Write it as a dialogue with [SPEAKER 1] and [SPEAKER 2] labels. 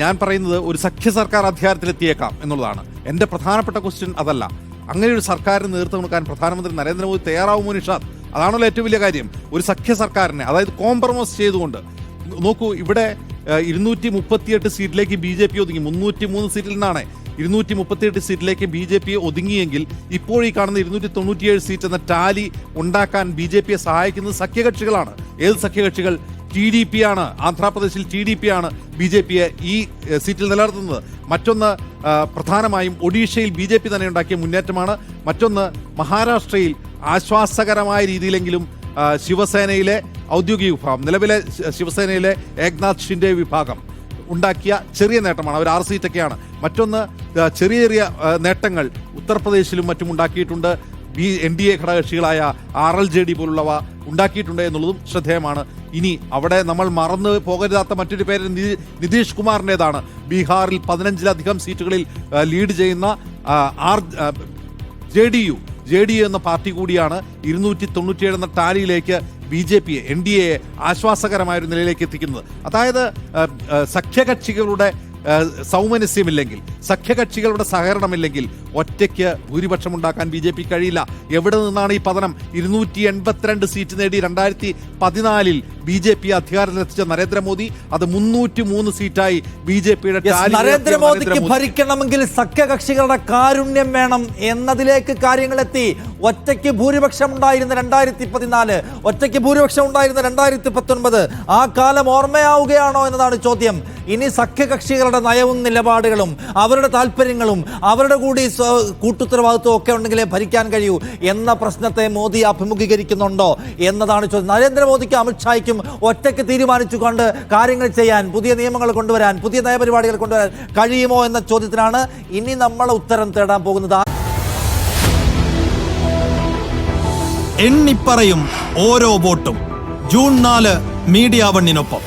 [SPEAKER 1] ഞാൻ പറയുന്നത് ഒരു സഖ്യ സർക്കാർ അധികാരത്തിലെത്തിയേക്കാം എന്നുള്ളതാണ്. എൻ്റെ പ്രധാനപ്പെട്ട ക്വസ്റ്റ്യൻ അതല്ല. അങ്ങനെ ഒരു സർക്കാരിന് നേതൃത്വം കൊടുക്കാൻ പ്രധാനമന്ത്രി നരേന്ദ്രമോദി തയ്യാറാവുമോ നിഷാദ്? അതാണല്ലോ ഏറ്റവും വലിയ കാര്യം. ഒരു സഖ്യ സർക്കാരിനെ, അതായത് കോംപ്രമൈസ് ചെയ്തുകൊണ്ട്. നോക്കൂ, ഇവിടെ 238 സീറ്റിലേക്ക് BJP ഒതുങ്ങി. 303 സീറ്റിൽ നിന്നാണ് 238 സീറ്റിലേക്ക് BJP ഒതുങ്ങിയെങ്കിൽ ഇപ്പോൾ ഈ കാണുന്ന 297 സീറ്റ് എന്ന ടാലി ഉണ്ടാക്കാൻ BJPയെ സഹായിക്കുന്നത് സഖ്യകക്ഷികളാണ്. ഏത് സഖ്യകക്ഷികൾ? TDP ആണ്. ആന്ധ്രാപ്രദേശിൽ TDP ആണ് BJPയെ ഈ സീറ്റിൽ നിലനിർത്തുന്നത്. മറ്റൊന്ന് പ്രധാനമായും ഒഡീഷയിൽ BJP തന്നെ ഉണ്ടാക്കിയ മുന്നേറ്റമാണ്. മറ്റൊന്ന് മഹാരാഷ്ട്രയിൽ ആശ്വാസകരമായ രീതിയിലെങ്കിലും ശിവസേനയിലെ ഔദ്യോഗിക വിഭാഗം, നിലവിലെ ശിവസേനയിലെ ഏക്നാഥ് ഷിൻഡെ വിഭാഗം ഉണ്ടാക്കിയ ചെറിയ നേട്ടമാണ്. അവർ 6 സീറ്റൊക്കെയാണ്. മറ്റൊന്ന് ചെറിയ ചെറിയ നേട്ടങ്ങൾ ഉത്തർപ്രദേശിലും മറ്റും ഉണ്ടാക്കിയിട്ടുണ്ട്. NDA ഘടകകക്ഷികളായ RLJD പോലുള്ളവ ഉണ്ടാക്കിയിട്ടുണ്ട് എന്നുള്ളതും ശ്രദ്ധേയമാണ്. ഇനി അവിടെ നമ്മൾ മറന്നു പോകരുതാത്ത മറ്റൊരു പേര് നിതീഷ് കുമാറിൻ്റെതാണ്. ബീഹാറിൽ 15ലധികം സീറ്റുകളിൽ ലീഡ് ചെയ്യുന്ന JDU എന്ന പാർട്ടി കൂടിയാണ് 297 എന്ന ടാലിയിലേക്ക് BJPയെ, NDAയെ ആശ്വാസകരമായൊരു നിലയിലേക്ക് എത്തിക്കുന്നത്. അതായത് സഖ്യകക്ഷികളുടെ സൗമനസ്യമില്ലെങ്കിൽ, സഖ്യകക്ഷികളുടെ സഹകരണമില്ലെങ്കിൽ ഒറ്റയ്ക്ക് ഭൂരിപക്ഷം ഉണ്ടാക്കാൻ BJP കഴിയില്ല. എവിടെ നിന്നാണ് ഈ പതനം? 282 സീറ്റ് നേടി 2014 BJP അധികാരത്തിലെത്തിച്ച നരേന്ദ്രമോദി അത് 303 സീറ്റായി BJPയുടെ
[SPEAKER 2] നരേന്ദ്രമോദിക്ക് ഭരിക്കണമെങ്കിൽ സഖ്യകക്ഷികളുടെ കാരുണ്യം വേണം എന്നതിലേക്ക് കാര്യങ്ങളെത്തി. ഒറ്റയ്ക്ക് ഭൂരിപക്ഷം ഉണ്ടായിരുന്ന 2014, ഒറ്റയ്ക്ക് ഭൂരിപക്ഷം ഉണ്ടായിരുന്ന 2019, ആ കാലം ഓർമ്മയാവുകയാണോ എന്നതാണ് ചോദ്യം. ഇനി സഖ്യകക്ഷികളുടെ നയവും നിലപാടുകളും അവരുടെ താല്പര്യങ്ങളും അവരുടെ കൂടി കൂട്ടുത്തരവാദിത്വം ഒക്കെ ഉണ്ടെങ്കിലേ ഭരിക്കാൻ കഴിയൂ എന്ന പ്രശ്നത്തെ മോദി അഭിമുഖീകരിക്കുന്നുണ്ടോ എന്നതാണ് ചോദ്യം. നരേന്ദ്രമോദിക്ക് അമിത്ഷായ്ക്കും ഒറ്റയ്ക്ക് തീരുമാനിച്ചുകൊണ്ട് കാര്യങ്ങൾ ചെയ്യാൻ, പുതിയ നിയമങ്ങൾ കൊണ്ടുവരാൻ, പുതിയ നയപരിപാടികൾ കൊണ്ടുവരാൻ കഴിയുമോ എന്ന ചോദ്യത്തിനാണ് ഇനി നമ്മൾ ഉത്തരം തേടാൻ പോകുന്നത്.
[SPEAKER 3] എണ്ണിപ്പറയും ഓരോ വോട്ടും. June 4 media 1-നൊപ്പം.